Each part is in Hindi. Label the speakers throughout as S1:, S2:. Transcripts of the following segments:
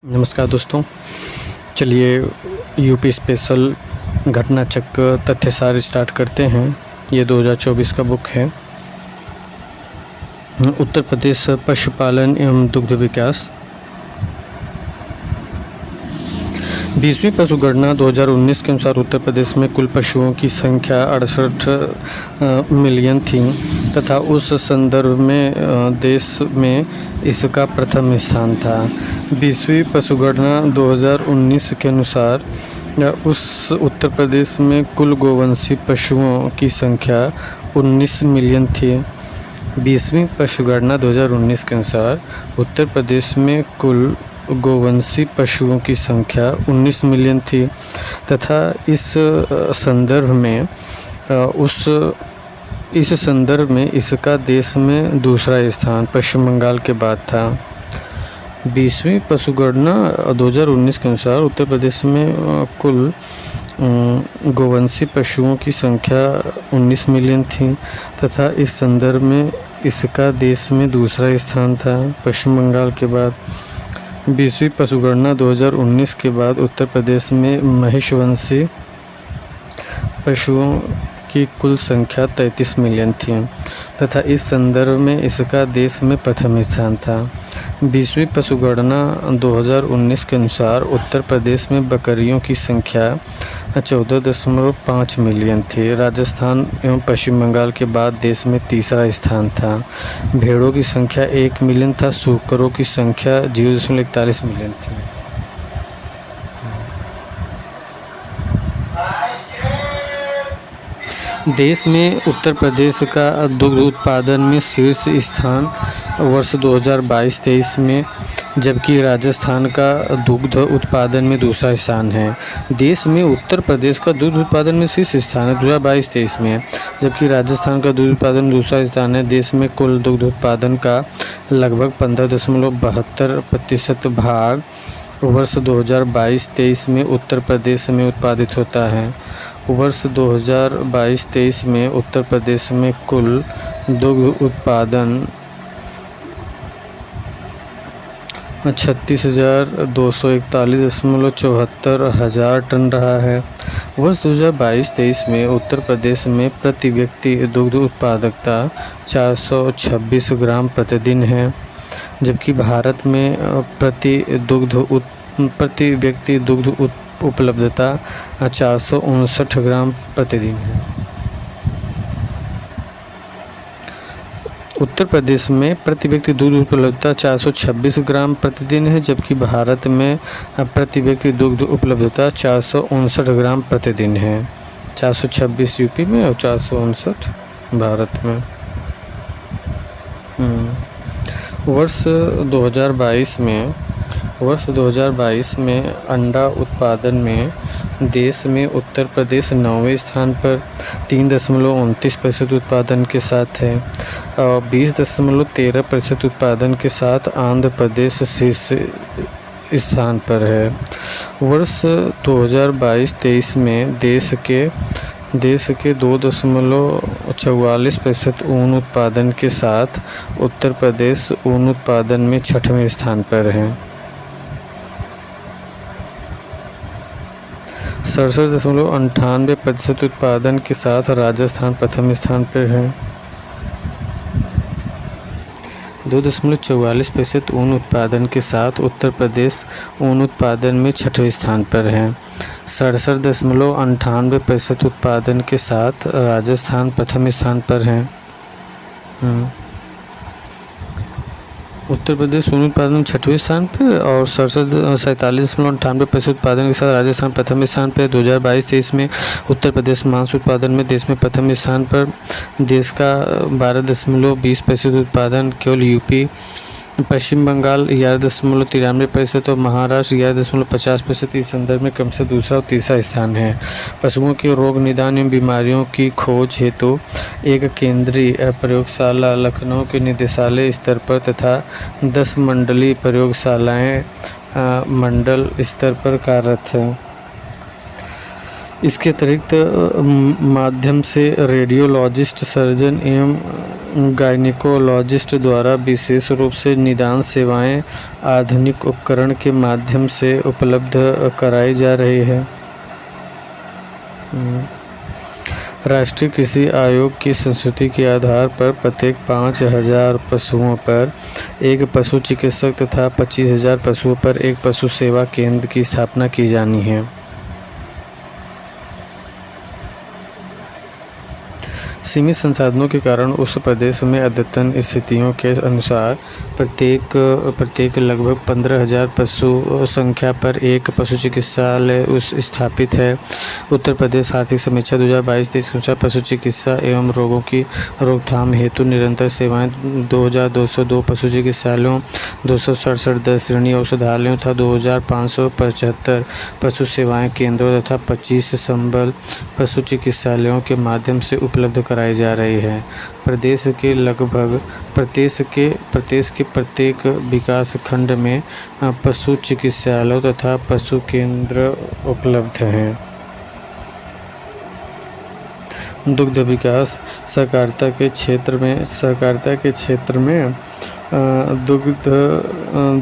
S1: नमस्कार दोस्तों, चलिए यूपी स्पेशल घटना चक्र तथ्यसार स्टार्ट करते हैं। ये 2024 का बुक है। उत्तर प्रदेश पशुपालन एवं दुग्ध विकास। 20वीं पशु गणना 2019 के अनुसार उत्तर प्रदेश में कुल पशुओं की संख्या 68 मिलियन थी तथा उस संदर्भ में देश में इसका प्रथम स्थान था। 20वीं पशु गणना 2019 के अनुसार उस उत्तर प्रदेश में कुल गोवंशी पशुओं की संख्या 19 मिलियन थी। 20वीं पशु गणना 2019 के अनुसार उत्तर प्रदेश में कुल गोवंशी पशुओं की संख्या 19 मिलियन थी तथा इस संदर्भ में इसका देश में दूसरा स्थान पश्चिम बंगाल के बाद था। 20वीं पशु गणना 2019 के अनुसार उत्तर प्रदेश में कुल गोवंशी पशुओं की संख्या 19 मिलियन थी तथा इस संदर्भ में इसका देश में दूसरा स्थान था पश्चिम बंगाल के बाद। 20वीं पशु गणना 2019 के बाद उत्तर प्रदेश में महिषवंशी पशुओं की कुल संख्या 33 मिलियन थी तथा इस संदर्भ में इसका देश में प्रथम स्थान था। 20वीं पशु गणना 2019 के अनुसार उत्तर प्रदेश में बकरियों की संख्या 14.5 मिलियन थी। राजस्थान एवं पश्चिम बंगाल के बाद देश में तीसरा स्थान था। भेड़ों की संख्या 1 मिलियन था। सूकरों की संख्या 0.41 मिलियन थी। देश में उत्तर प्रदेश का दुग्ध उत्पादन में शीर्ष स्थान वर्ष 2022-23 में, जबकि राजस्थान का दुग्ध उत्पादन में दूसरा स्थान है। देश में उत्तर प्रदेश का दुग्ध उत्पादन में शीर्ष स्थान है 2022-23 में, जबकि राजस्थान का दुग्ध उत्पादन दूसरा स्थान है। देश में कुल दुग्ध उत्पादन का लगभग 15.72% भाग वर्ष 2022-23 में उत्तर प्रदेश में उत्पादित होता है। वर्ष 2022-23 में उत्तर प्रदेश में कुल दुग्ध उत्पादन 36,241.74 हजार टन रहा है। वर्ष 2022-23 में उत्तर प्रदेश में प्रति व्यक्ति दुग्ध उत्पादकता 426 ग्राम प्रतिदिन है, जबकि भारत में प्रति व्यक्ति दुग्ध उपलब्धता 459 ग्राम प्रतिदिन है। उत्तर प्रदेश में प्रति व्यक्ति दूध उपलब्धता 426 ग्राम प्रतिदिन है, जबकि भारत में प्रति व्यक्ति दुग्ध उपलब्धता 459 ग्राम प्रतिदिन है। 426 यूपी में और 459 भारत में। वर्ष 2022 में अंडा उत्पादन में देश में उत्तर प्रदेश 9वें स्थान पर 3.29% उत्पादन के साथ है और 20.13% उत्पादन के साथ आंध्र प्रदेश शीर्ष स्थान पर है। वर्ष 2022-23 में देश के 2.44% ऊन उत्पादन के साथ उत्तर प्रदेश ऊन उत्पादन में 6वें स्थान पर है। 67.98% उत्पादन के साथ राजस्थान प्रथम स्थान पर है। 2.44% ऊन उत्पादन के साथ उत्तर प्रदेश ऊन उत्पादन में 6वें स्थान पर है। 67.98% उत्पादन के साथ राजस्थान प्रथम स्थान पर है। उत्तर प्रदेश ऊन उत्पादन 6वें स्थान पर और 47.98% उत्पादन के साथ राजस्थान प्रथम स्थान पर। 2022-23 में उत्तर प्रदेश मांस उत्पादन में देश में प्रथम स्थान पर। देश का 12.20% उत्पादन केवल यूपी, पश्चिम बंगाल 11.93% और महाराष्ट्र 11.50% इस संदर्भ में क्रम से दूसरा और तीसरा स्थान है। पशुओं के रोग निदान एवं बीमारियों की खोज हेतु एक केंद्रीय प्रयोगशाला लखनऊ के निदेशालय स्तर पर तथा 10 मंडलीय प्रयोगशालाएं मंडल स्तर पर कार्यरत हैं। इसके अतिरिक्त माध्यम से रेडियोलॉजिस्ट, सर्जन एवं गायनिकोलॉजिस्ट द्वारा विशेष रूप से निदान सेवाएं आधुनिक उपकरण के माध्यम से उपलब्ध कराई जा रही है। राष्ट्रीय कृषि आयोग की संस्तुति के आधार पर प्रत्येक 5,000 पशुओं पर एक पशु चिकित्सक तथा 25,000 पशुओं पर एक पशु सेवा केंद्र की स्थापना की जानी है। सीमित संसाधनों के कारण उस प्रदेश में अद्यतन स्थितियों के अनुसार प्रत्येक लगभग 15,000 पशु संख्या पर एक पशु चिकित्सालय स्थापित है। उत्तर प्रदेश आर्थिक समीक्षा 2022-23 के अनुसार पशु चिकित्सा एवं रोगों की रोकथाम हेतु निरंतर सेवाएं 2,202 पशु चिकित्सालयों, 267 श्रेणी औषधालयों तथा 2,575 पशु सेवाएं केंद्रों तथा 25 संबल पशु चिकित्सालयों के माध्यम से उपलब्ध कराई जा रही है। प्रदेश के प्रत्येक विकास खंड में पशु चिकित्सालय तथा पशु केंद्र उपलब्ध हैं। दुग्ध विकास सहकारिता के क्षेत्र में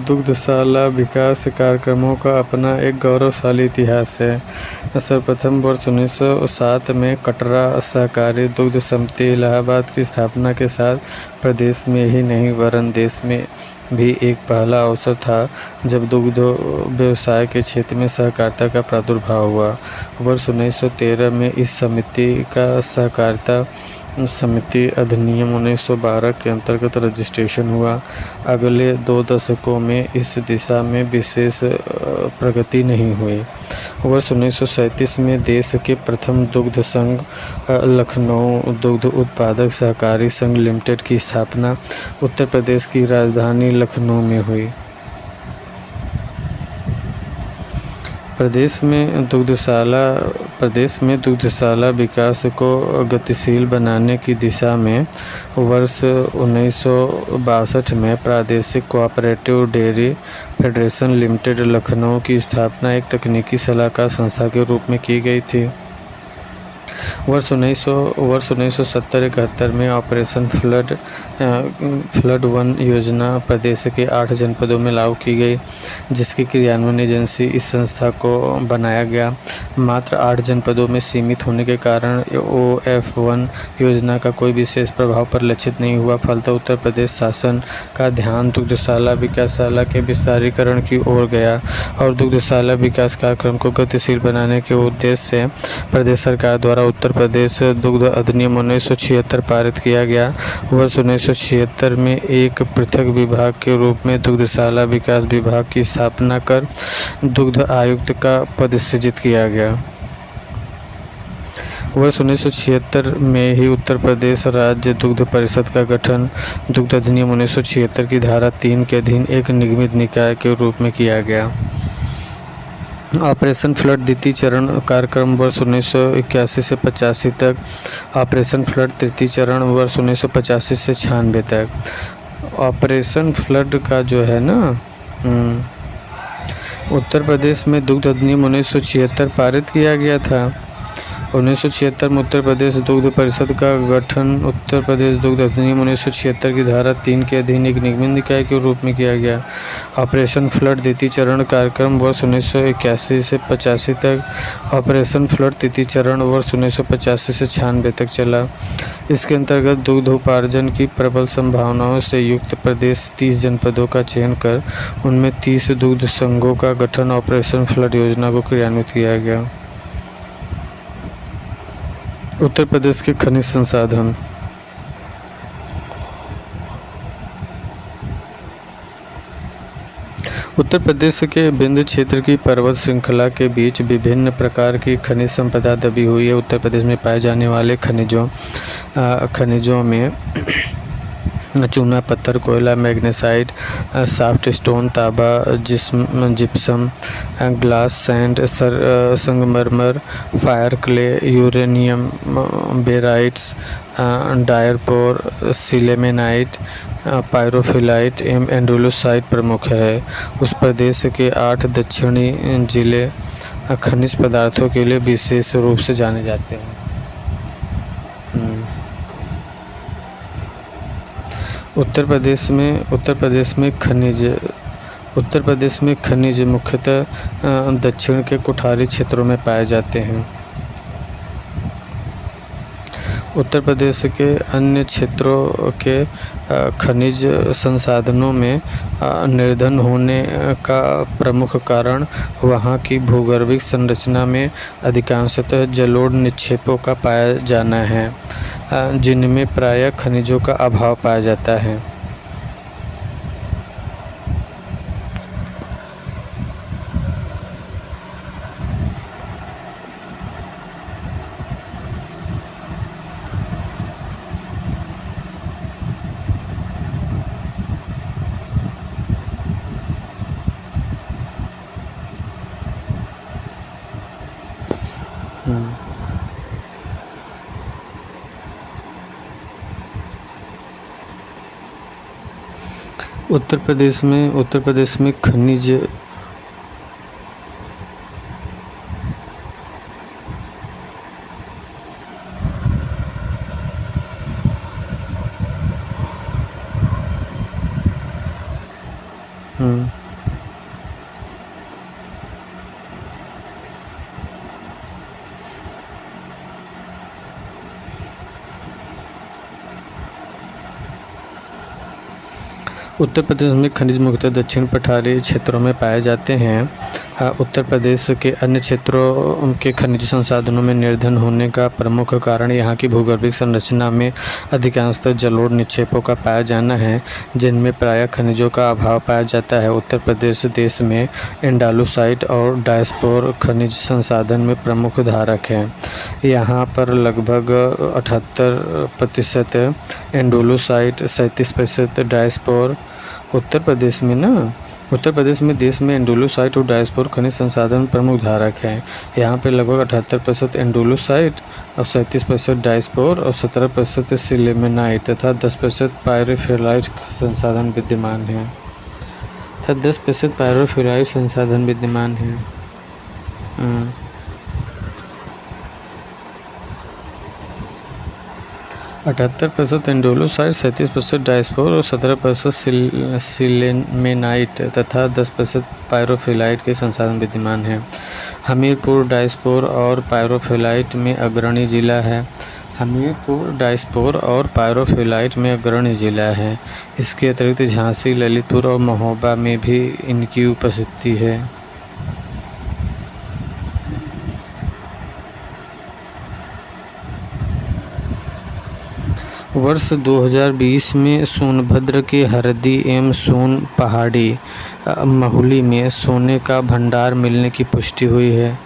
S1: दुग्धशाला विकास कार्यक्रमों का अपना एक गौरवशाली इतिहास है। सर्वप्रथम वर्ष 1907 में कटरा सहकारी दुग्ध समिति इलाहाबाद की स्थापना के साथ प्रदेश में ही नहीं वरन देश में भी एक पहला अवसर था जब दुग्ध व्यवसाय के क्षेत्र में सहकारिता का प्रादुर्भाव हुआ। वर्ष 1913 में इस समिति का सहकारिता समिति अधिनियम 1912 के अंतर्गत रजिस्ट्रेशन हुआ। अगले 2 दशकों में इस दिशा में विशेष प्रगति नहीं हुई। वर्ष 1937 में देश के प्रथम दुग्ध संघ लखनऊ दुग्ध उत्पादक सहकारी संघ लिमिटेड की स्थापना उत्तर प्रदेश की राजधानी लखनऊ में हुई। प्रदेश में दुग्धशाला विकास को गतिशील बनाने की दिशा में वर्ष 1962 में प्रादेशिक cooperative dairy federation limited Lucknow की स्थापना एक तकनीकी सलाहकार संस्था के रूप में की गई थी। वर्ष 1970-71 में ऑपरेशन फ्लड 1 योजना प्रदेश के 8 जनपदों में लागू की गई, जिसकी क्रियान्वयन एजेंसी इस संस्था को बनाया गया। मात्र 8 जनपदों में सीमित होने के कारण OF1 योजना का कोई विशेष प्रभाव परिलक्षित नहीं हुआ। फलतः उत्तर प्रदेश शासन का ध्यान दुग्धशाला विकासशाला के विस्तारीकरण की ओर गया और दुग्धशाला विकास कार्यक्रम को गतिशील बनाने के उद्देश्य से प्रदेश सरकार द्वारा उत्तर प्रदेश दुग्ध अधिनियम 1976 पारित किया गया। वर्ष 1976 में एक पृथक विभाग के रूप में दुग्धशाला विकास विभाग की स्थापना कर दुग्ध आयुक्त का पद सृजित किया गया। वर्ष 1976 में ही उत्तर प्रदेश राज्य दुग्ध परिषद का गठन दुग्ध अधिनियम 1976 की धारा 3 के अधीन एक निगमित निकाय के रूप में किया गया। ऑपरेशन फ्लड द्वितीय चरण कार्यक्रम वर्ष 1981 से 85 तक, ऑपरेशन फ्लड तृतीय चरण वर्ष 1985 से 96 तक। ऑपरेशन फ्लड का जो है ना उत्तर प्रदेश में दुग्ध अधिनियम 1976 पारित किया गया था। 1976 में उत्तर प्रदेश दुग्ध परिषद का गठन उत्तर प्रदेश दुग्ध अधिनियम 1976 की धारा 3 के अधीन एक निगमित निकाय के रूप में किया गया। ऑपरेशन फ्लड द्वितीय चरण कार्यक्रम वर्ष 1981 से 85 तक, ऑपरेशन फ्लड तृतीय चरण वर्ष 1985 से 96 तक चला। इसके अंतर्गत दुग्ध उपार्जन की प्रबल संभावनाओं से युक्त प्रदेश 30 जनपदों का चयन कर उनमें 30 दुग्ध संघों का गठन ऑपरेशन फ्लड योजना को क्रियान्वित किया गया। उत्तर प्रदेश के खनिज संसाधन। उत्तर प्रदेश के विंध्य क्षेत्र की पर्वत श्रृंखला के बीच विभिन्न प्रकार की खनिज संपदा दबी हुई है। उत्तर प्रदेश में पाए जाने वाले खनिजों में चूना पत्थर, कोयला, मैग्नेसाइट, सॉफ्ट स्टोन, तांबा, जिप्सम, ग्लास सैंड, संगमरमर, फायर क्ले, यूरेनियम, बेराइट्स, डायरपोर, सिलेमेनाइट, पायरोफिलाइट एवं एंडोलोसाइट प्रमुख है। उस प्रदेश के 8 दक्षिणी जिले खनिज पदार्थों के लिए विशेष रूप से जाने जाते हैं। उत्तर प्रदेश में खनिज मुख्यतः दक्षिण के कुठारी क्षेत्रों में पाए जाते हैं। उत्तर प्रदेश के अन्य क्षेत्रों के खनिज संसाधनों में निर्धन होने का प्रमुख कारण वहाँ की भूगर्भिक संरचना में अधिकांशतः जलोढ़ निक्षेपों का पाया जाना है, जिनमें प्रायः खनिजों का अभाव पाया जाता है। उत्तर प्रदेश में खनिज उत्तर प्रदेश में खनिज मुख्यतः दक्षिण पठारी क्षेत्रों में पाए जाते हैं। उत्तर प्रदेश के अन्य क्षेत्रों के खनिज संसाधनों में निर्धन होने का प्रमुख कारण यहाँ की भूगर्भिक संरचना में अधिकांशतः जलोढ़ निक्षेपों का पाया जाना है, जिनमें प्रायः खनिजों का अभाव पाया जाता है। उत्तर प्रदेश देश में एंडालुसाइट और डायस्पोर खनिज संसाधन में प्रमुख धारक हैं। यहाँ पर लगभग 78% एंडालुसाइट, 37% डायस्पोर। उत्तर प्रदेश में देश में एंडालुसाइट और डायस्पोर खनिज संसाधन प्रमुख धारक हैं। यहाँ पे लगभग 78% एंडालुसाइट और 37% डायस्पोर और 17% सिलेमेनाइट तथा 10% पायरोफिलाइट संसाधन विद्यमान हैं। 78% एंडालुसाइट, 37% डायस्पोर और 17% सिलेमेनाइट तथा 10% पायरोफिलाइट के संसाधन विद्यमान हैं। हमीरपुर डायस्पोर और पायरोफिलाइट में अग्रणी जिला है। इसके अतिरिक्त झांसी, ललितपुर और महोबा में भी इनकी उपस्थिति है। वर्ष 2020 में सोनभद्र के हरदी एवं सोन पहाड़ी महुली में सोने का भंडार मिलने की पुष्टि हुई है।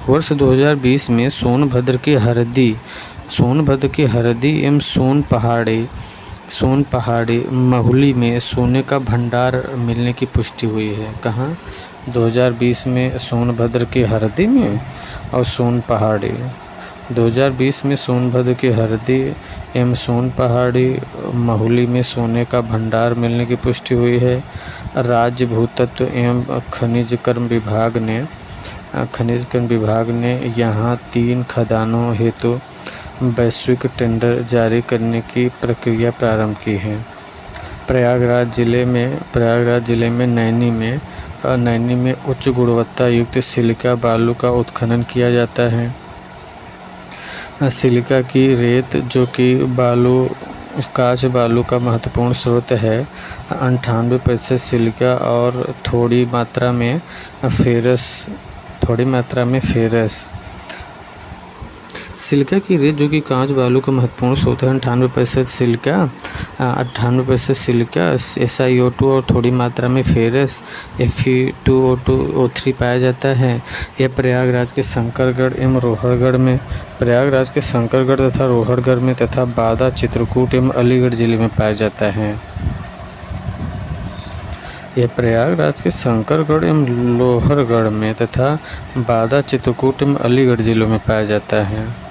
S1: वर्ष 2020 में सोनभद्र के हरदी एवं सोन पहाड़ी महुली में सोने का भंडार मिलने की पुष्टि हुई है। कहाँ? 2020 में सोनभद्र के हरदी में और सोन पहाड़ी। 2020 में सोनभद्र के हरदी एवं सोन पहाड़ी महुली में सोने का भंडार मिलने की पुष्टि हुई है। राज्य भूतत्व एवं खनिज कर्म विभाग ने यहाँ 3 खदानों हेतु वैश्विक टेंडर जारी करने की प्रक्रिया प्रारंभ की है। प्रयागराज जिले में नैनी में उच्च गुणवत्ता युक्त सिलिका बालू का उत्खनन किया जाता है। सिलिका की रेत, जो कि काच बालू का महत्वपूर्ण स्रोत है, 98% सिलिका और थोड़ी मात्रा में फेरस। सिलिका की रेत, जो कि कांच बालू का महत्वपूर्ण स्रोत है, 98% सिलिका, SiO2 और थोड़ी मात्रा में फेरस, Fe2O3 पाया जाता है। यह प्रयागराज के शंकरगढ़ तथा रोहड़गढ़ में तथा बादा, चित्रकूट एवं अलीगढ़ जिले में पाया जाता है। यह प्रयागराज के शंकरगढ़ एवं लोहरगढ़ में तथा बादा, चित्रकूट एवं अलीगढ़ जिलों में पाया जाता है।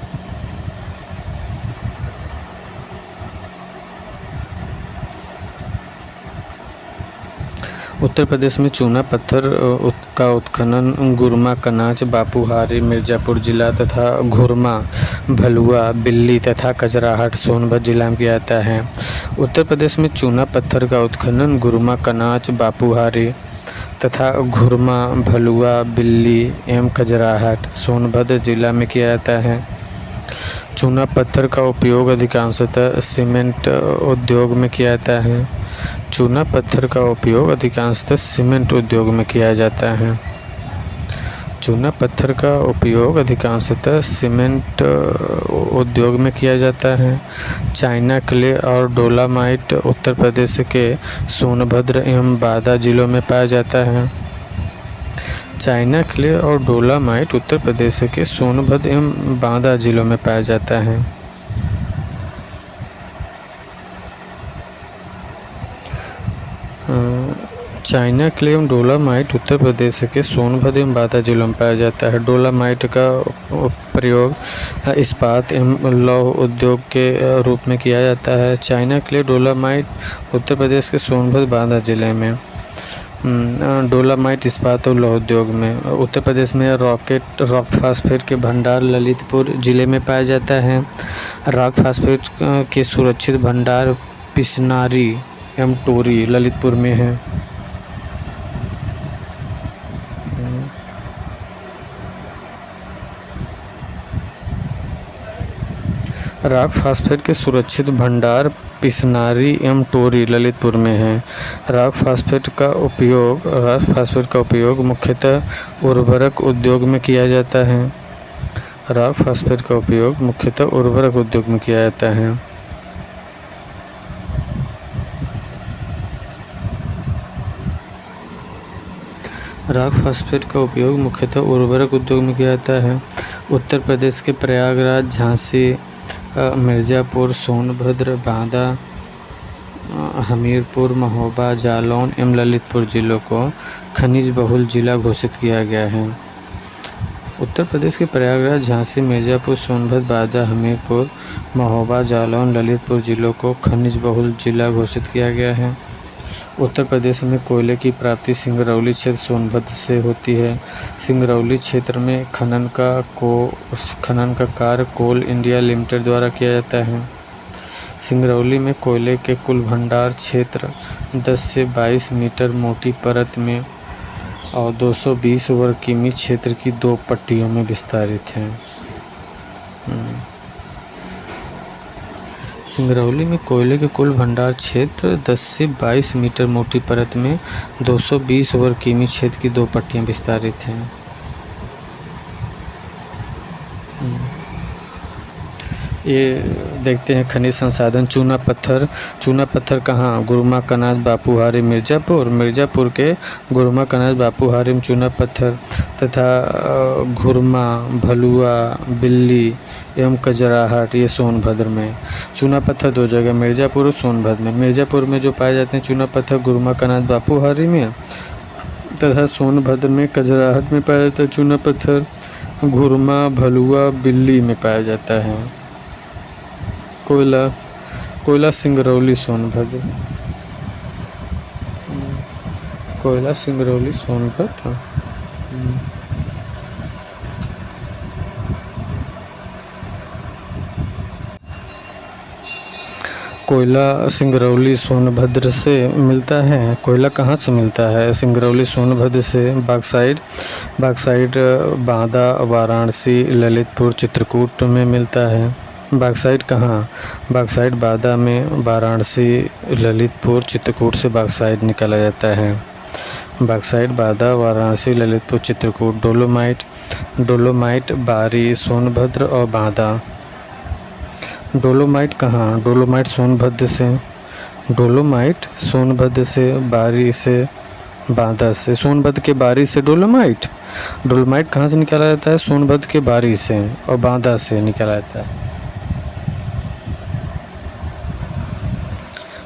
S1: उत्तर प्रदेश में चूना पत्थर का उत्खनन गुरमा, कनाच, बापूहारी, मिर्ज़ापुर जिला तथा घुरमा, भलुआ, बिल्ली तथा कचराहट, सोनभद्र जिला में किया जाता है। उत्तर प्रदेश में चूना पत्थर का उत्खनन गुरुमा, कनाच, बापूहारी तथा घुरमा, भलुआ, बिल्ली एवं खजराहट, सोनभद्र जिला में किया जाता है। चूना पत्थर का उपयोग अधिकांशतः सीमेंट उद्योग में किया जाता है। चूना पत्थर का उपयोग अधिकांशतः सीमेंट उद्योग में किया जाता है। चूना पत्थर का उपयोग अधिकांशतः सीमेंट उद्योग में किया जाता है। चाइना क्ले और डोलामाइट उत्तर प्रदेश के सोनभद्र एवं बांदा जिलों में पाया जाता है। चाइना क्ले और डोलामाइट उत्तर प्रदेश के सोनभद्र एवं बांदा जिलों में पाया जाता है। चाइना क्ले एवं डोलामाइट उत्तर प्रदेश के सोनभद्र एवं बांदा जिलों में पाया जाता है। डोलामाइट का प्रयोग इस्पात एवं लौह उद्योग के रूप में किया जाता है। China clay dolomite Uttar Pradesh के सोनभद्र बांदा जिले में। डोलामाइट इस्पात और लौह उद्योग में उत्तर प्रदेश में रॉक फास्फेट के भंडार ललितपुर जिले में पाया जाता है। रॉक फास्फेट के सुरक्षित भंडार पिसनारी एवं टोरी ललितपुर में है। रॉक फास्फेट के सुरक्षित भंडार पिसनारी एवं टोरी ललितपुर में है। रॉक फास्फेट का उपयोग मुख्यतः उर्वरक उद्योग में किया जाता है। रॉक फास्फेट का उपयोग मुख्यतः उर्वरक उद्योग में किया जाता है। रॉक फास्फेट का उपयोग मुख्यतः उर्वरक उद्योग में किया जाता है। उत्तर प्रदेश के प्रयागराज, झांसी, मिर्ज़ापुर, सोनभद्र, बांदा, हमीरपुर, महोबा, जालौन एवं ललितपुर जिलों को खनिज बहुल जिला घोषित किया गया है। उत्तर प्रदेश के प्रयागराज, झांसी, मिर्ज़ापुर, सोनभद्र, बांदा, हमीरपुर, महोबा, जालौन, ललितपुर जिलों को खनिज बहुल जिला घोषित किया गया है। उत्तर प्रदेश में कोयले की प्राप्ति सिंगरौली क्षेत्र सोनभद्र से होती है। सिंगरौली क्षेत्र में खनन का कार्य कोल इंडिया लिमिटेड द्वारा किया जाता है। सिंगरौली में कोयले के कुल भंडार क्षेत्र 10 से 22 मीटर मोटी परत में और 220 वर्ग किमी क्षेत्र की 2 पट्टियों में विस्तारित है। सिंगरौली में कोयले के कुल भंडार क्षेत्र 10 से 22 मीटर मोटी परत में 220 वर्ग किमी क्षेत्र की 2 पट्टियां विस्तारित हैं। ये देखते हैं खनिज संसाधन। चूना पत्थर कहाँ? गुरुमा, कनाज, बापूहारी, मिर्ज़ापुर के गुरुमा, कनाज, बापूहारी में चूना पत्थर तथा घुरमा, भलुआ, बिल्ली एवं कजराहट ये सोनभद्र में। चूना पत्थर 2 जगह, मिर्ज़ापुर और सोनभद्र में। मिर्ज़ापुर में जो पाए जाते हैं चूना पत्थर गुरुमा, कनाज, बापूहारी में तथा सोनभद्र में कजराहट में पाया जाता है। चूना पत्थर घुरमा, भलुआ, बिल्ली में पाया जाता है। कोयला सिंगरौली, सोनभद्र। कोयला सिंगरौली, सोनभद्र। कोयला सिंगरौली सोनभद्र से मिलता है। कोयला कहाँ से मिलता है? सिंगरौली सोनभद्र से बॉक्साइट बांदा, वाराणसी, ललितपुर, चित्रकूट में मिलता है। बॉक्साइट कहाँ? बॉक्साइट बांदा में, वाराणसी, ललितपुर, चित्रकूट से बॉक्साइट निकाला जाता है। बॉक्साइट बांदा, वाराणसी, ललितपुर, चित्रकूट। डोलोमाइट बारी, सोनभद्र और बांदा। डोलोमाइट कहाँ? डोलोमाइट सोनभद्र से, बारी से, बांदा से। सोनभद्र के बारी से डोलोमाइट कहाँ से निकाला जाता है? सोनभद्र के बारी से और बांदा से निकाला जाता है।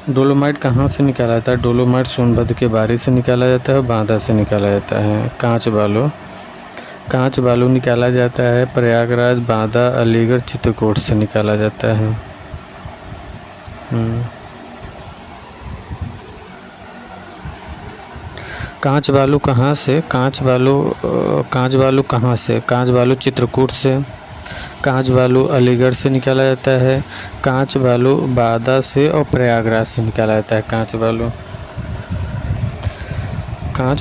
S1: डोलोमाइट कहाँ से निकाला जाता है? डोलोमाइट सोनभद्र के बारी से निकाला जाता है और बांदा से निकाला जाता है। कांच बालू निकाला जाता है प्रयागराज, बांदा, अलीगढ़, चित्रकूट से निकाला जाता है। कांच बालू कहाँ से? कांच बालू चित्रकूट से। कांच बालू अलीगढ़ से निकाला जाता है। कांच बालू बादा से और प्रयागराज से निकाला जाता है। कांच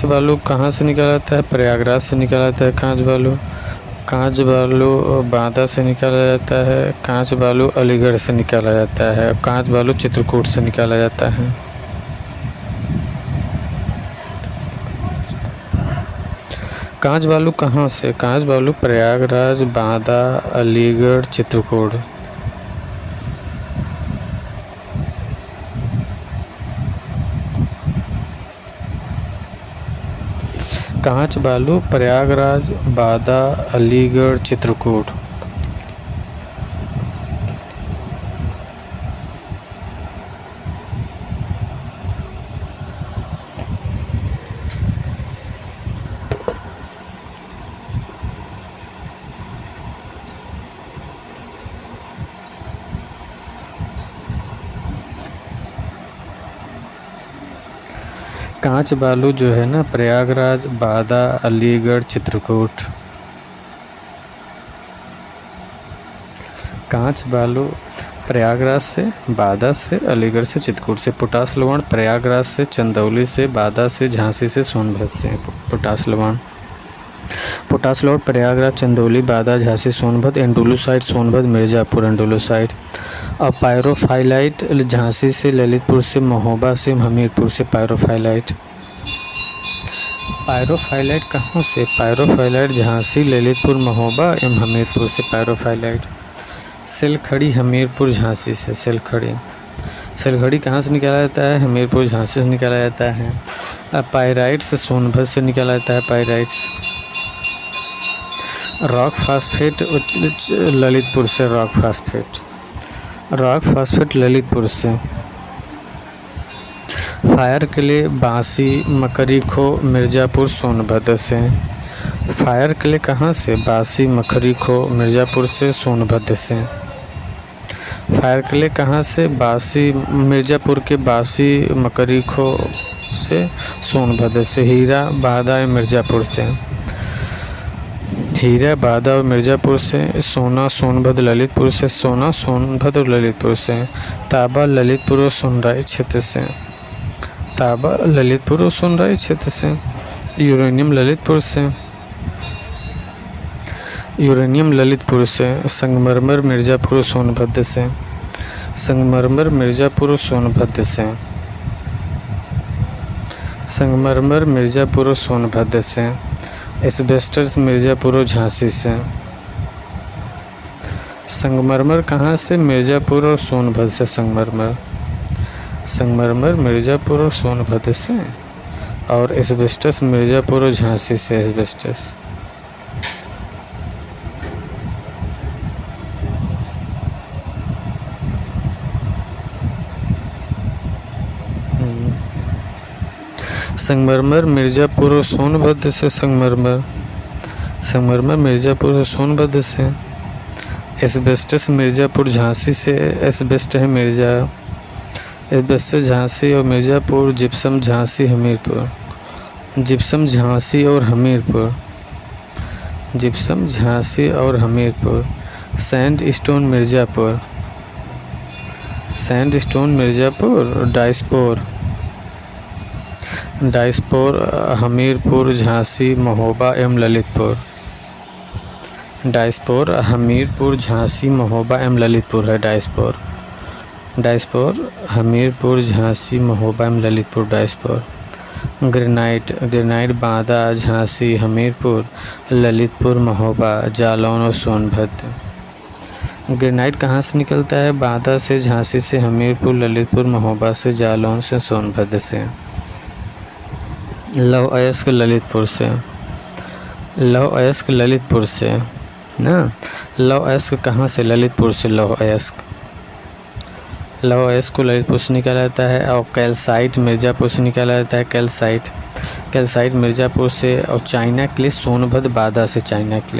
S1: बालू कहाँ से निकाला जाता है? प्रयागराज से निकाला जाता है कांच बालू बादा से निकाला जाता है। कांच बालू अलीगढ़ से निकाला जाता है। कांच बालू चित्रकूट से निकाला जाता है। कांच बालू कहाँ से? कांच बालू प्रयागराज, बांदा, अलीगढ़, चित्रकूट। कांच बालू प्रयागराज, बांदा, अलीगढ़, चित्रकूट। कांच बालू जो है ना, प्रयागराज, बांदा, अलीगढ़, चित्रकूट। कांच बालू प्रयागराज से, बांदा से, अलीगढ़ से, चित्रकूट से। पोटास लवण प्रयागराज से, चंदौली से, बांदा से, झांसी से, सोनभद्र से। पोटास लवण प्रयागराज, चंदौली, बांदा, झांसी, सोनभद्र। एंडोलूसाइड सोनभद्र, मिर्ज़ापुर एंडोलूसाइड। और पायरोफाइलाइट झांसी से, ललितपुर से, महोबा से, हमीरपुर से। पायरोफाइलाइट कहाँ से? पायरोफाइलाइट झांसी, ललितपुर, महोबा एवं हमीरपुर से। पायरोफाइलाइट सिलखड़ी हमीरपुर, झांसी से। सिलखड़ी कहाँ से निकाला जाता है? हमीरपुर, झांसी से निकाला जाता है। पायराइट्स सोनभद्र से निकाला जाता है। पायराइट्स। रॉक फास्फेट ललितपुर से। रॉक फास्फेट ललितपुर से। फायर के लिए बांसी, मकरी खो, मिर्ज़ापुर, सोनभद्र से। फायर के लिए कहाँ से? बांसी, मकरी खो, मिर्ज़ापुर से, सोनभद्र से। फायर के लिए कहाँ से? बांसी, मिर्ज़ापुर के बांसी, मकरी खो से, सोनभद्र से। हीरा, बादा, मिर्ज़ापुर से। हीरा, बादा और मिर्ज़ापुर से। सोना, सोनभद्र, ललितपुर से। सोना, सोनभद्र और ललितपुर से। तांबा, ललितपुर और सोनराई क्षेत्र से। तांबा, ललितपुर और सोनराई क्षेत्र से। यूरेनियम, ललितपुर से। संगमरमर, मिर्ज़ापुर और सोनभद्र से। संगमरमर, मिर्ज़ापुर और सोनभद्र से। संगमरमर, मिर्ज़ापुर और सोनभद्र से। एस्बेस्टस, मिर्ज़ापुर और झांसी से। संगमरमर कहाँ से? मिर्ज़ापुर और सोनभद्र से। संगमरमर मिर्ज़ापुर और सोनभद्र से। और एस्बेस्टस मिर्ज़ापुर और झांसी से। एस्बेस्टस संगमरमर मिर्ज़ापुर और सोनभद्र से। संगमरमर मिर्ज़ापुर और सोनभद्र से। एस्बेस्टस मिर्ज़ापुर, झांसी से। एस्बेस्ट है एस्बेस्टस झांसी और मिर्ज़ापुर। जिप्सम, झांसी, हमीरपुर। जिप्सम, झांसी और हमीरपुर। जिप्सम, झांसी और Hamirpur. Sandstone, Mirzapur. Sandstone, Mirzapur. Diaspore Hamirpur, Jhansi, Mahoba एवं ललितपुर। डाइस्पोर हमीरपुर, झांसी, महोबा एवं ललितपुर है। डाइस्पोर हमीरपुर, झांसी, महोबा एवं ललितपुर। डाइस्पोर। ग्रेनाइट बांदा, झांसी, हमीरपुर, ललितपुर, महोबा, जालौन और सोनभद्र। ग्रेनाइट कहाँ से निकलता है? बांदा से, झांसी से, हमीरपुर, ललितपुर, महोबा से, जालौन से, सोनभद्र से। लौह अयस्क ललितपुर से। लौह अयस्क ललितपुर से ना। लौह अयस्क कहाँ से? ललितपुर से। लौह अयस्क को ललितपुर से निकाला जाता है। और कैल्साइट मिर्ज़ापुर से निकाला जाता है। कैल्साइट मिर्ज़ापुर से। और चाइना के लिए सोनभद्र, बादा से। चाइना के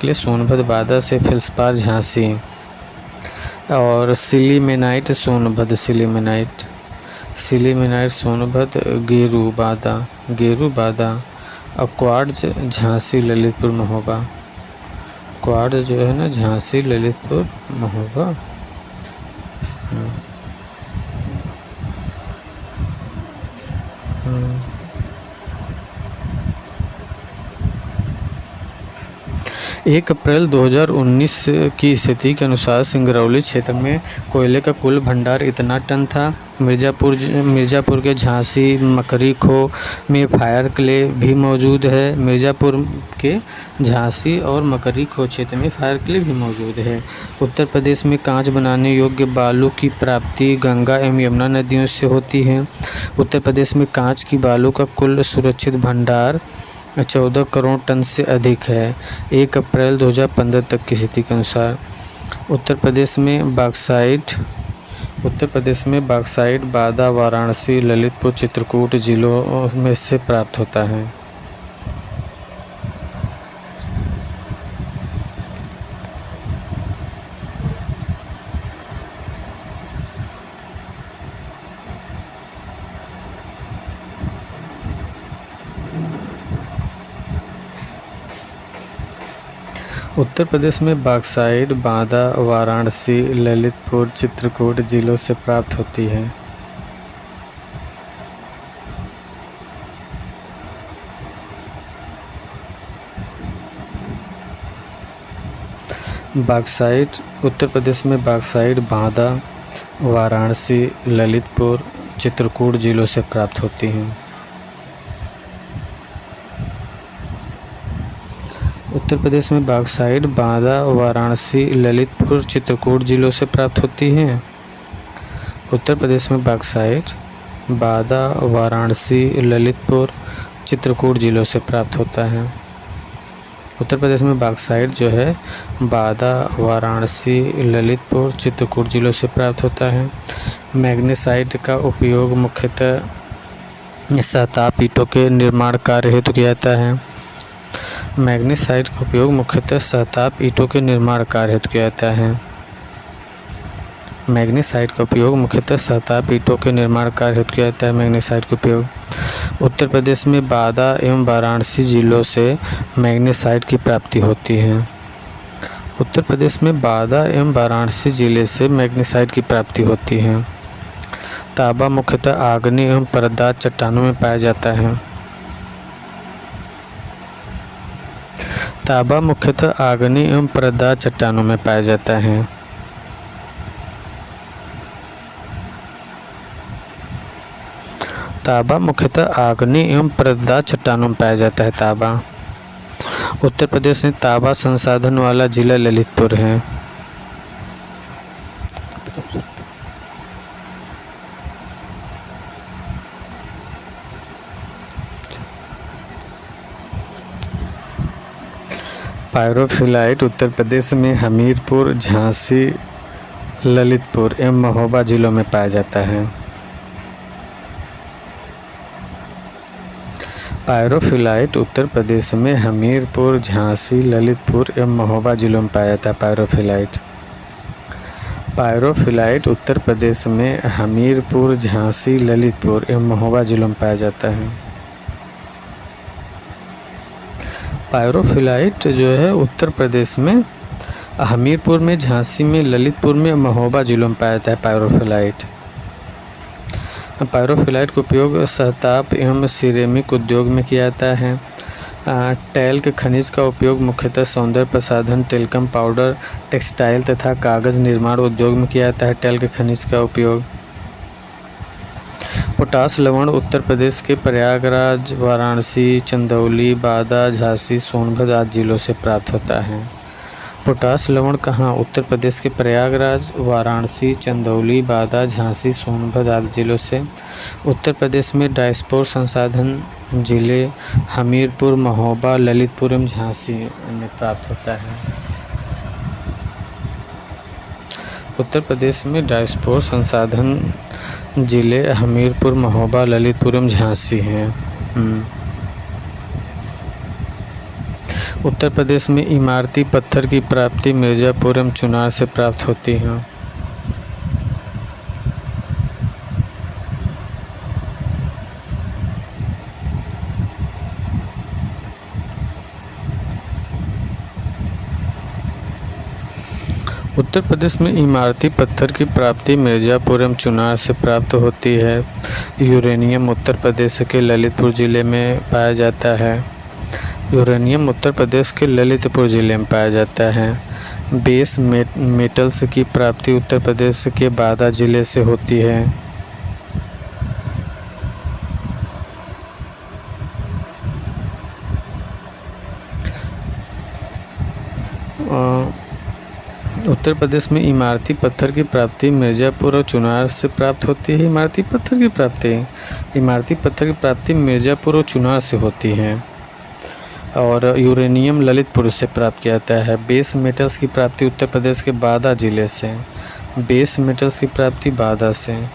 S1: लिए सोनभद्र, बादा से। फेल्सपार, झांसी। और सिलीमेनाइट सोनभद्र। सिलीमेनाइट सोनभद्र, गेरू, बादा। और क्वार्ट्ज झांसी, ललितपुर, महोबा। क्वाड जो है ना, झांसी, ललितपुर, महोबा। एक अप्रैल 2019 की स्थिति के अनुसार सिंगरौली क्षेत्र में कोयले का कुल भंडार इतना टन था। मिर्ज़ापुर के झांसी मकरी खो में फायर क्ले भी मौजूद है। मिर्ज़ापुर के झांसी और मकरी खो क्षेत्र में फायर क्ले भी मौजूद है। उत्तर प्रदेश में कांच बनाने योग्य बालू की प्राप्ति गंगा एवं यमुना नदियों से होती है। उत्तर प्रदेश में कांच की बालू का कुल सुरक्षित भंडार 14 करोड़ टन से अधिक है। 1 अप्रैल 2015 तक की स्थिति के अनुसार उत्तर प्रदेश में बॉक्साइट बादा, वाराणसी, ललितपुर, चित्रकूट जिलों में से प्राप्त होता है। उत्तर प्रदेश में बॉक्साइट बादा, वाराणसी, ललितपुर, चित्रकूट जिलों से प्राप्त होती है। बॉक्साइट उत्तर प्रदेश में बॉक्साइट बादा, वाराणसी, ललितपुर, चित्रकूट जिलों से प्राप्त होती हैं। उत्तर प्रदेश में बॉक्साइट बादा, वाराणसी, ललितपुर, चित्रकूट जिलों से प्राप्त होती हैं। उत्तर प्रदेश में बॉक्साइट बादा, वाराणसी, ललितपुर, चित्रकूट जिलों से प्राप्त होता है। उत्तर प्रदेश में बॉक्साइट जो है बादा, वाराणसी, ललितपुर, चित्रकूट जिलों से प्राप्त होता है। मैग्नेसाइट का उपयोग मुख्यतः सताप ईंटों के निर्माण कार्य हेतु किया जाता है। मैग्नेसाइट का उपयोग मुख्यतः सताप ईंटों के निर्माण कार्य हेतु किया जाता है। मैग्नेसाइट का उपयोग मुख्यतः सताप ईंटों के निर्माण कार्य हेतु किया जाता है। मैग्नेसाइट का उपयोग उत्तर प्रदेश में बादा एवं वाराणसी जिलों से मैग्नेसाइट की प्राप्ति होती है। उत्तर प्रदेश में बादा एवं वाराणसी जिले से मैग्नेसाइट की प्राप्ति होती है। तांबा मुख्यतः आग्नेय एवं परतदार चट्टानों में पाया जाता है। तांबा मुख्यतः आग्नेय एवं परतदार चट्टानों में पाया जाता है। तांबा मुख्यतः आग्नेय एवं परतदार चट्टानों में पाया जाता है। तांबा उत्तर प्रदेश में तांबा संसाधन वाला जिला ललितपुर है। पायरोफिलाइट उत्तर प्रदेश में हमीरपुर, झांसी, ललितपुर एवं महोबा जिलों में पाया जाता है। पायरोफिलाइट उत्तर प्रदेश में हमीरपुर, झांसी, ललितपुर एवं महोबा जिलों में पाया जाता है। पायरोफिलाइट उत्तर प्रदेश में हमीरपुर, झांसी, ललितपुर एवं महोबा जिलों में पाया जाता है। पायरोफिलाइट जो है उत्तर प्रदेश में हमीरपुर में, झांसी में, ललितपुर में, महोबा जिलों में पाया जाता है। पायरोफिलाइट का उपयोग सहताप एवं सिरेमिक उद्योग में किया जाता है। टैल्क खनिज का उपयोग मुख्यतः सौंदर्य प्रसाधन, टेल्कम पाउडर, टेक्सटाइल तथा कागज़ निर्माण उद्योग में किया जाता है। टैल्क खनिज का उपयोग पोटाश लवण उत्तर प्रदेश के प्रयागराज, वाराणसी, चंदौली, बादा, झांसी, सोनभद्र आदि जिलों से प्राप्त होता है। पोटाश लवण कहाँ? उत्तर प्रदेश के प्रयागराज, वाराणसी, चंदौली, बादा, झांसी, सोनभद्र आदि जिलों से। उत्तर प्रदेश में डायस्पोर संसाधन जिले हमीरपुर, महोबा, ललितपुर एवं झांसी में प्राप्त होता है। उत्तर प्रदेश में डायस्पोर संसाधन जिले हमीरपुर, महोबा, ललितपुर एवं झांसी हैं। उत्तर प्रदेश में इमारती पत्थर की प्राप्ति मिर्ज़ापुर एवं चुनार से प्राप्त होती है। उत्तर प्रदेश में इमारती पत्थर की प्राप्ति मिर्ज़ापुर एवं चुनार से प्राप्त होती है। यूरेनियम उत्तर प्रदेश के ललितपुर ज़िले में पाया जाता है। यूरेनियम उत्तर प्रदेश के ललितपुर ज़िले में पाया जाता है। बेस मेटल्स की प्राप्ति उत्तर प्रदेश के बादा ज़िले से होती है। उत्तर प्रदेश में इमारती पत्थर की प्राप्ति मिर्ज़ापुर और चुनार से प्राप्त होती है। इमारती पत्थर की प्राप्ति मिर्ज़ापुर और चुनार से होती है। और यूरेनियम ललितपुर से प्राप्त किया जाता है। बेस मेटल्स की प्राप्ति उत्तर प्रदेश के बादा ज़िले से। बेस मेटल्स की प्राप्ति बादा से।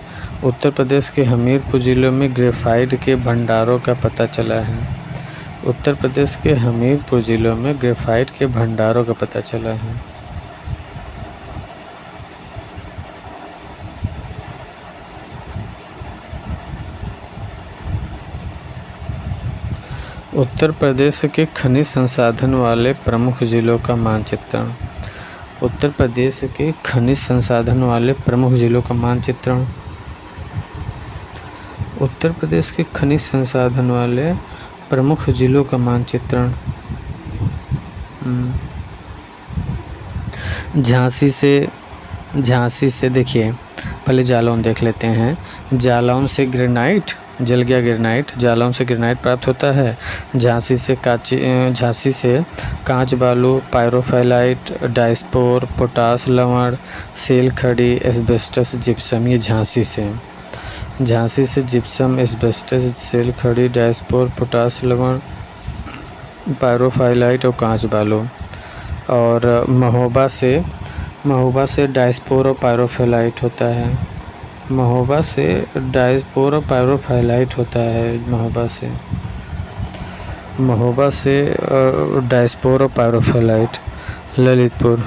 S1: उत्तर प्रदेश के हमीरपुर ज़िले में ग्रेफाइट के भंडारों का पता चला है। उत्तर प्रदेश के हमीरपुर ज़िलों में ग्रेफाइट के भंडारों का पता चला है। उत्तर प्रदेश के खनिज संसाधन वाले प्रमुख ज़िलों का मानचित्रण। उत्तर प्रदेश के खनिज संसाधन वाले प्रमुख ज़िलों का मानचित्रण। उत्तर प्रदेश के खनिज संसाधन वाले प्रमुख ज़िलों का मानचित्रण। झांसी से देखिए, पहले जालौन देख लेते हैं। जालौन से ग्रेनाइट, जल गया ग्रेनाइट, जालौन से ग्रेनाइट प्राप्त होता है। झांसी से कांच बालू, पायरोफाइलाइट, डायस्पोर, पोटास लवण, सेल खड़ी, एस्बेस्टस, जिप्सम, ये झांसी से जिप्सम, एस्बेस्टस, सेल खड़ी, डायस्पोर, पोटास लवण, पायरोफाइलाइट और कांच बालू। और महोबा से डायस्पोर और पायरोफाइलाइट होता है। महोबा से डायस्पोर और पायरोफाइलाइट होता है। महोबा से डायस्पोर और पायरोफाइलाइट। ललितपुर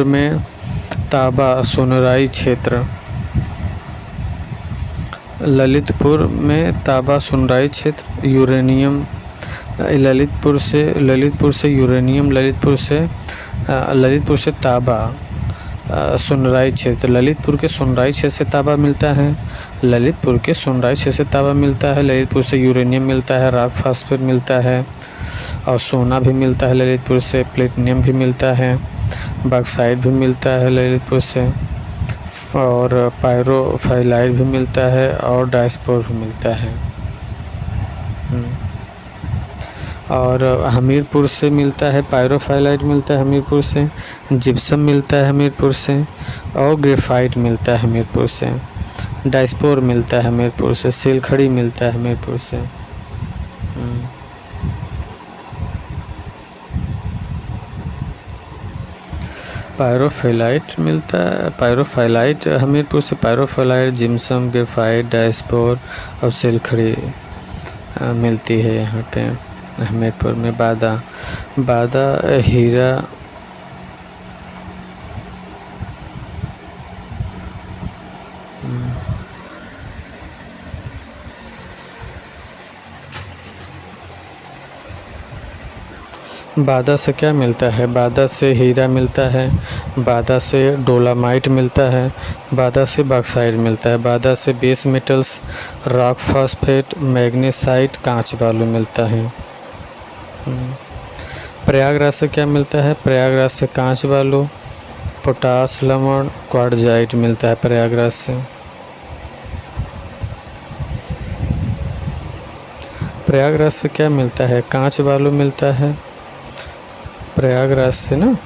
S1: में ताबा सोनराई क्षेत्र। ललितपुर यूरेनियम। ललितपुर से यूरेनियम। ललितपुर से ताबा सुनराई क्षेत्र। ललितपुर के सुनराई क्षेत्र से ताबा मिलता है। ललितपुर से यूरेनियम मिलता है, रॉक फास्फेट मिलता है और सोना भी मिलता है। ललितपुर से प्लेटिनियम भी मिलता है, बॉक्साइट भी मिलता है ललितपुर से, और पायरोफाइलाइट भी मिलता है और डायस्पोर भी मिलता है। और हमीरपुर से मिलता है, पायरोफाइलाइट मिलता है हमीरपुर से, जिप्सम मिलता है हमीरपुर से और ग्रेफाइट मिलता है हमीरपुर से, डायस्पोर मिलता है हमीरपुर से, सेल खड़ी मिलता है हमीरपुर से। पायरोफाइलाइट हमीरपुर से, पायरोफाइलाइट, जिप्सम, ग्रेफाइट, डायस्पोर और सेल खड़ी मिलती है यहाँ पे हमीरपुर में। बादा हीरा बादा से क्या मिलता है? बादा से हीरा मिलता है, बादा से डोलामाइट मिलता है, बादा से बॉक्साइट मिलता है, बादा से base metals, rock phosphate, magnesite, कांच बालू मिलता है। प्रयागराज से क्या मिलता है? प्रयागराज से कांच बालू, पोटास लवण, क्वार्टजाइट मिलता है प्रयागराज से। प्रयागराज से क्या मिलता है? कांच बालू मिलता है प्रयागराज से ना।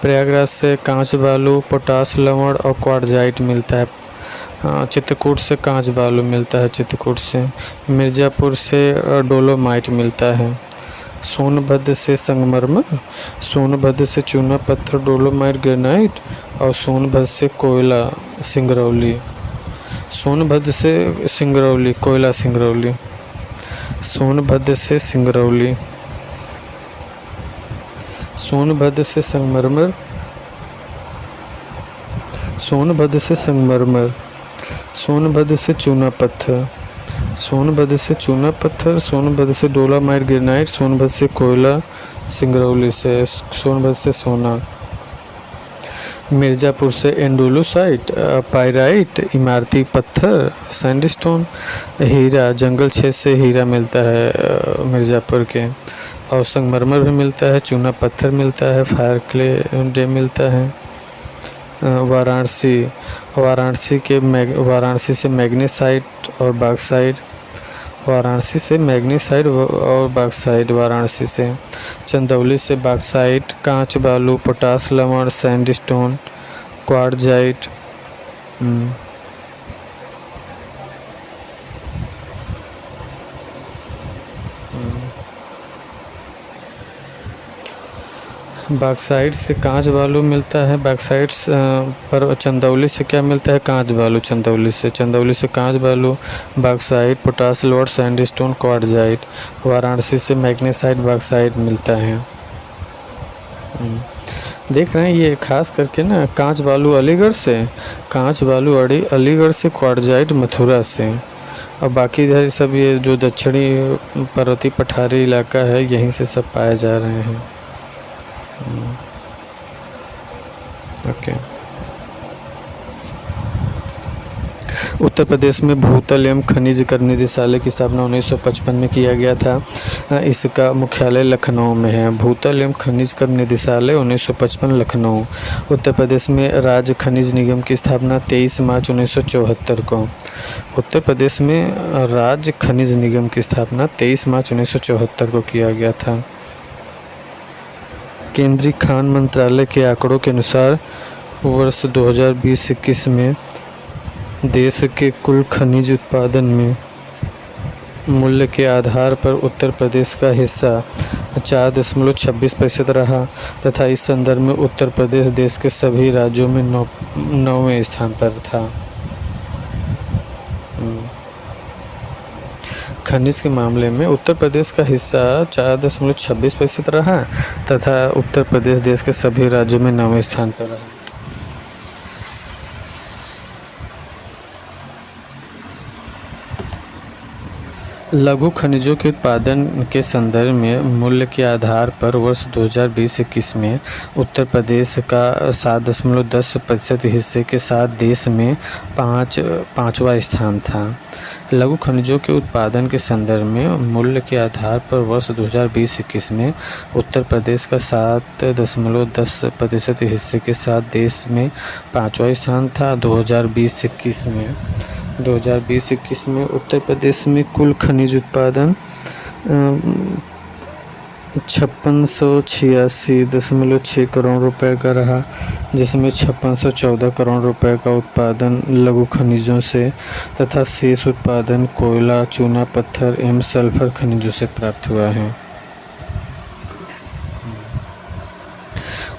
S1: प्रयागराज से कांच बालू, पोटास लवण और क्वार्टजाइट मिलता है। चित्रकूट से कांच बालू मिलता है, चित्रकूट से। मिर्ज़ापुर से डोलोमाइट मिलता है। सोनभद्र से संगमरमर, सोनभद्र से चूना पत्थर, डोलोमाइट, ग्रेनाइट और सोनभद्र से कोयला सिंगरौली। सोनभद्र से सिंगरौली, कोयला सिंगरौली। सोनभद्र से सिंगरौली, सोनभद्र से संगमरमर, सोनभद्र से संगमरमर, सोनभद्र से चूना पत्थर, सोनभद्र से चूना पत्थर, सोनभद्र से डोलामाइट ग्रेनाइट, सोनभद्र से कोयला, सिंगरौली से सोनभद्र से सोना। मिर्ज़ापुर से एंडोलोसाइट, पाइराइट, इमारती पत्थर, सैंडस्टोन। हीरा, जंगल क्षेत्र से हीरा मिलता है मिर्ज़ापुर के, और संगमरमर भी मिलता है, चूना पत्थर मिलता है, फायर क्ले मिलता है। वाराणसी, वाराणसी से मैग्नीसाइट और बॉक्साइट, वाराणसी से मैग्नीसाइट और बॉक्साइट वाराणसी से। चंदौली से बॉक्साइट, कांच बालू, पोटास लवण, सैंडस्टोन, क्वार्टजाइट। बॉक्साइट से कांच बालू मिलता है, बॉक्साइट पर चंदौली से क्या मिलता है, कांच बालू। चंदौली से कांच बालू, बॉक्साइट, पोटास लवण, सैंडस्टोन, क्वार्टजाइट। वाराणसी से मैग्नीसाइट, बॉक्साइट मिलता है। देख रहे हैं ये खास करके ना, कांच बालू अलीगढ़ से, अलीगढ़ से, क्वार्टजाइट मथुरा से, और बाकी इधर सब ये जो दक्षिणी पर्वतीय पठारी इलाका है यहीं से सब पाए जा रहे हैं। ओके। उत्तर प्रदेश में भूतल एवं खनिज कर निदेशालय की स्थापना 1955 में किया गया था। इसका मुख्यालय लखनऊ में है। भूतल एवं खनिज कर निदेशालय 1955 लखनऊ। उत्तर प्रदेश में राज्य खनिज निगम की स्थापना 23 मार्च 1974 को। उत्तर प्रदेश में राज्य खनिज निगम की स्थापना 23 मार्च 1974 को किया गया था। केंद्रीय खान मंत्रालय के आंकड़ों के अनुसार वर्ष 2020-21 में देश के कुल खनिज उत्पादन में मूल्य के आधार पर उत्तर प्रदेश का हिस्सा 4.26% रहा तथा इस संदर्भ में उत्तर प्रदेश देश के सभी राज्यों में 9वें स्थान पर था। खनिज के मामले में उत्तर प्रदेश का हिस्सा 4.26% रहा तथा उत्तर प्रदेश देश के सभी राज्यों में 9वें स्थान पर रहा। लघु खनिजों के उत्पादन के संदर्भ में मूल्य के आधार पर वर्ष 2020-21 में उत्तर प्रदेश का 7.10% हिस्से के साथ देश में पाँचवा स्थान था। लघु खनिजों के उत्पादन के संदर्भ में मूल्य के आधार पर वर्ष 2020-21 में उत्तर प्रदेश का 7.10% हिस्से के साथ देश में 5वां स्थान था। 2020-21 में उत्तर प्रदेश में कुल खनिज उत्पादन 5686.6 करोड़ रुपए का रहा, जिसमें 5614 करोड़ रुपए का उत्पादन लघु खनिजों से तथा शेष उत्पादन कोयला, चूना पत्थर एवं सल्फर खनिजों से प्राप्त हुआ है।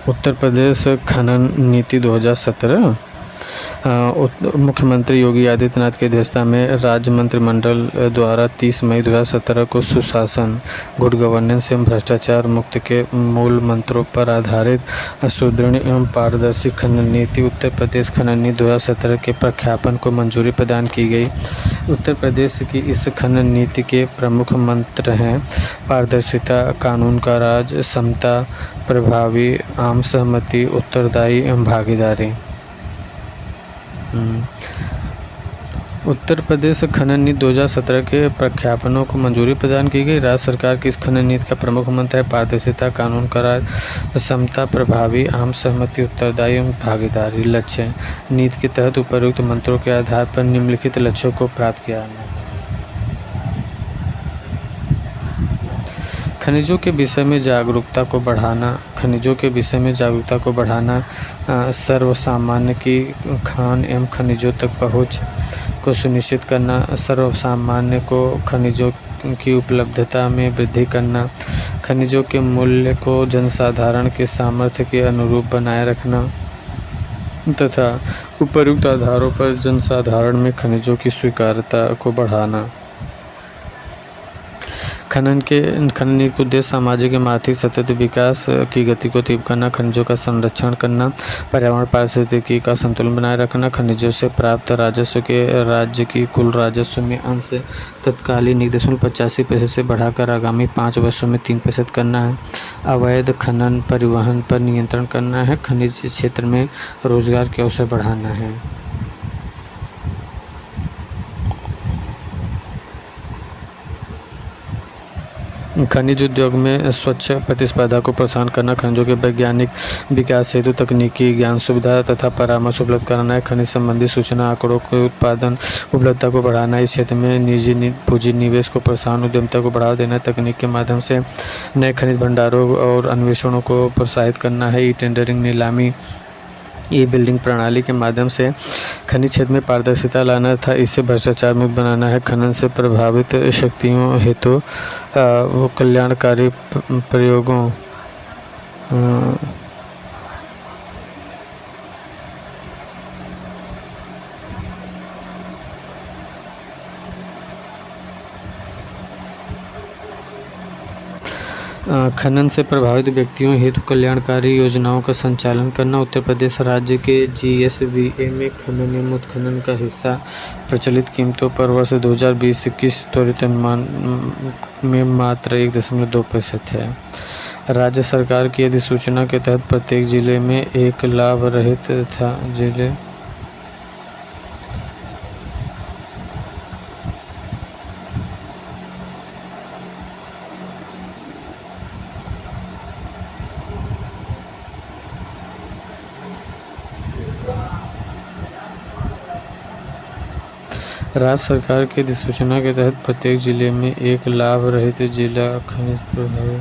S1: उत्तर प्रदेश खनन नीति 2017 मुख्यमंत्री योगी आदित्यनाथ की अध्यक्षता में राज्य मंत्रिमंडल द्वारा 30 मई 2017 को सुशासन, गुड गवर्नेंस एवं भ्रष्टाचार मुक्त के मूल मंत्रों पर आधारित सुदृढ़ एवं पारदर्शी खनन नीति उत्तर प्रदेश खनन नीति 2017 के प्रख्यापन को मंजूरी प्रदान की गई। उत्तर प्रदेश की इस खनन नीति के प्रमुख मंत्र हैं पारदर्शिता, कानून का राज, समता, प्रभावी, आम सहमति, उत्तरदायी एवं भागीदारी। उत्तर प्रदेश खनन नीति 2017 के प्रख्यापनों को मंजूरी प्रदान की गई। राज्य सरकार की इस खनन नीति का प्रमुख मंत्र है पारदर्शिता, कानून का राज, समता, प्रभावी, आम सहमति, उत्तरदायी एवं भागीदारी। लक्ष्य नीति के तहत उपरोक्त मंत्रों के आधार पर निम्नलिखित लक्ष्यों को प्राप्त किया जाना है। खनिजों के विषय में जागरूकता को बढ़ाना, सर्वसामान्य की खान एवं खनिजों तक पहुँच को सुनिश्चित करना, सर्वसामान्य को खनिजों की उपलब्धता में वृद्धि करना, खनिजों के मूल्य को जनसाधारण के सामर्थ्य के अनुरूप बनाए रखना तथा उपयुक्त आधारों पर जनसाधारण में खनिजों की स्वीकार्यता को बढ़ाना। खनन नीति का उद्देश्य सामाजिक एवं आर्थिक सतत विकास की गति को तीव्र करना, खनिजों का संरक्षण करना, पर्यावरण पारिस्थितिकी का संतुलन बनाए रखना, खनिजों से प्राप्त राजस्व के राज्य की कुल राजस्व में अंश तत्कालीन 1.85% से बढ़ाकर आगामी 5 वर्षों में 3% करना है। अवैध खनन परिवहन पर नियंत्रण करना है। खनिज क्षेत्र में रोजगार के अवसर बढ़ाना है। खनिज उद्योग में स्वच्छ प्रतिस्पर्धा को प्रोत्साहन करना, खनिजों के वैज्ञानिक विकास हेतु तकनीकी ज्ञान सुविधा तथा परामर्श उपलब्ध कराना है। खनिज संबंधी सूचना आंकड़ों के उत्पादन उपलब्धता को बढ़ाना है। इस क्षेत्र में निजी पूंजी निवेश को प्रोत्साहन, उद्यमिता को बढ़ावा देना है। तकनीक के माध्यम से नए खनिज भंडारों और अन्वेषणों को प्रोत्साहित करना है। ई टेंडरिंग, नीलामी, ई बिल्डिंग प्रणाली के माध्यम से खनिज क्षेत्र में पारदर्शिता लाना था। इसे भ्रष्टाचार मुक्त बनाना है। खनन से प्रभावित शक्तियों हेतु वो कल्याणकारी प्रयोगों खनन से प्रभावित व्यक्तियों हेतु कल्याणकारी योजनाओं का संचालन करना। उत्तर प्रदेश राज्य के GSVA में खनन एवं उत्खनन का हिस्सा प्रचलित कीमतों पर वर्ष 2020-21 त्वरित अनुमान में मात्र 1.2% है। राज्य सरकार की अधिसूचना के तहत प्रत्येक जिले में एक लाभ रहित था जिले राज्य सरकार की अधिसूचना के तहत प्रत्येक जिले में एक लाभ रहित जिला खनिज प्रभावित।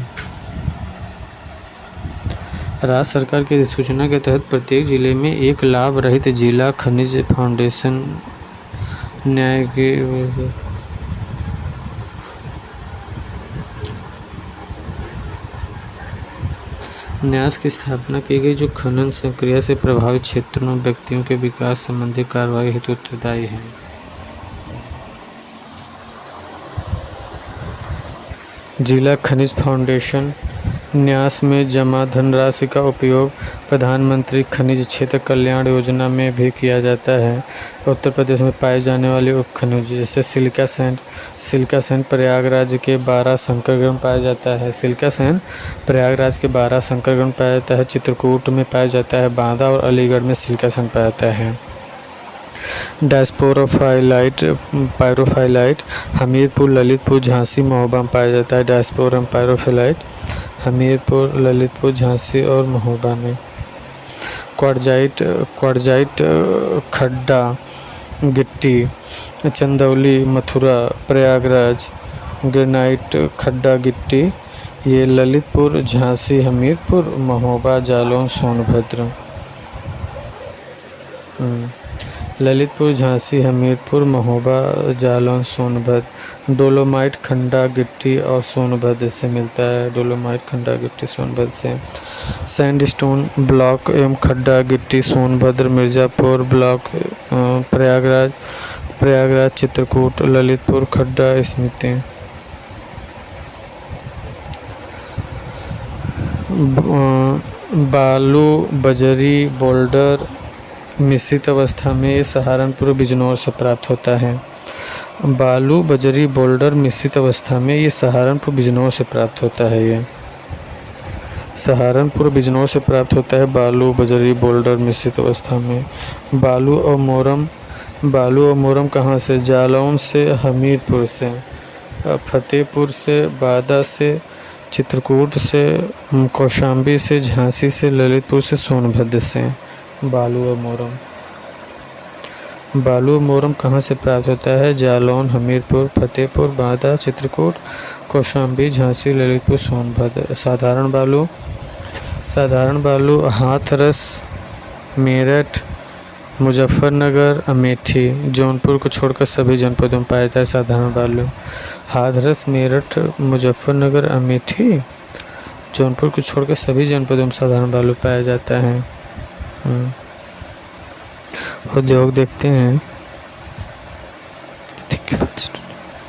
S1: राज्य सरकार की अधिसूचना के तहत प्रत्येक जिले में एक लाभ रहित जिला खनिज फाउंडेशन न्यास की स्थापना की गई, जो खनन प्रक्रिया से प्रभावित क्षेत्रों में व्यक्तियों के विकास संबंधी कार्रवाई हेतु उत्तरदायी है। जिला खनिज फाउंडेशन न्यास में जमा धनराशि का उपयोग प्रधानमंत्री खनिज क्षेत्र कल्याण योजना में भी किया जाता है। उत्तर प्रदेश में पाए जाने वाले उपखनिज जैसे सिलिका सैंड प्रयागराज के 12 संकरगढ़ में पाया जाता है। सिलिका सैंड प्रयागराज के 12 संकरगढ़ में पाया जाता है। चित्रकूट में पाया जाता है। बांदा और अलीगढ़ में सिलिका सैंड पाया जाता है। पायरोफाइलाइट हमीरपुर, ललितपुर, झांसी, महोबा में पाया जाता है। डायस्पोरम पायरोफाइलाइट हमीरपुर, ललितपुर, झांसी और महोबा में। क्वार्जाइट खड्डा गिट्टी चंदौली, मथुरा, प्रयागराज। ग्रेनाइट खड्डा गिट्टी ये ललितपुर, झांसी, हमीरपुर, महोबा, जालौन, सोनभद्र। ललितपुर, झांसी, हमीरपुर, महोबा, जालौन, सोनभद्र। डोलोमाइट खंडा गिट्टी और सोनभद्र से मिलता है। डोलोमाइट खंडा गिट्टी सोनभद्र से। सैंडस्टोन ब्लॉक एवं खड्डा गिट्टी सोनभद्र, मिर्ज़ापुर ब्लॉक प्रयागराज, चित्रकूट, ललितपुर खड्डा स्मृति। बालू, बजरी, बोल्डर मिश्रित अवस्था में ये सहारनपुर, बिजनौर से प्राप्त होता है। बालू, बजरी, बोल्डर मिश्रित अवस्था में ये सहारनपुर, बिजनौर से प्राप्त होता है। ये सहारनपुर, बिजनौर से प्राप्त होता है बालू, बजरी, बोल्डर मिश्रित अवस्था में। बालू और मोरम कहाँ से? जालौन से, हमीरपुर से, फतेहपुर से, बादा से, चित्रकूट से, कौशाम्बी से, झांसी से, ललितपुर से, सोनभद्र से। बालू और मोरम कहाँ से प्राप्त होता है? जालौन, हमीरपुर, फतेहपुर, बांदा, चित्रकूट, कौशाम्बी, झांसी, ललितपुर, सोनभद्र। साधारण बालू हाथरस, मेरठ, मुजफ्फरनगर, अमेठी, जौनपुर को छोड़कर सभी जनपदों में पाया जाता है। साधारण बालू हाथरस, मेरठ, मुजफ्फरनगर, अमेठी, जौनपुर को छोड़कर सभी जनपदों में साधारण बालू पाया जाता है। उद्योग देखते हैं।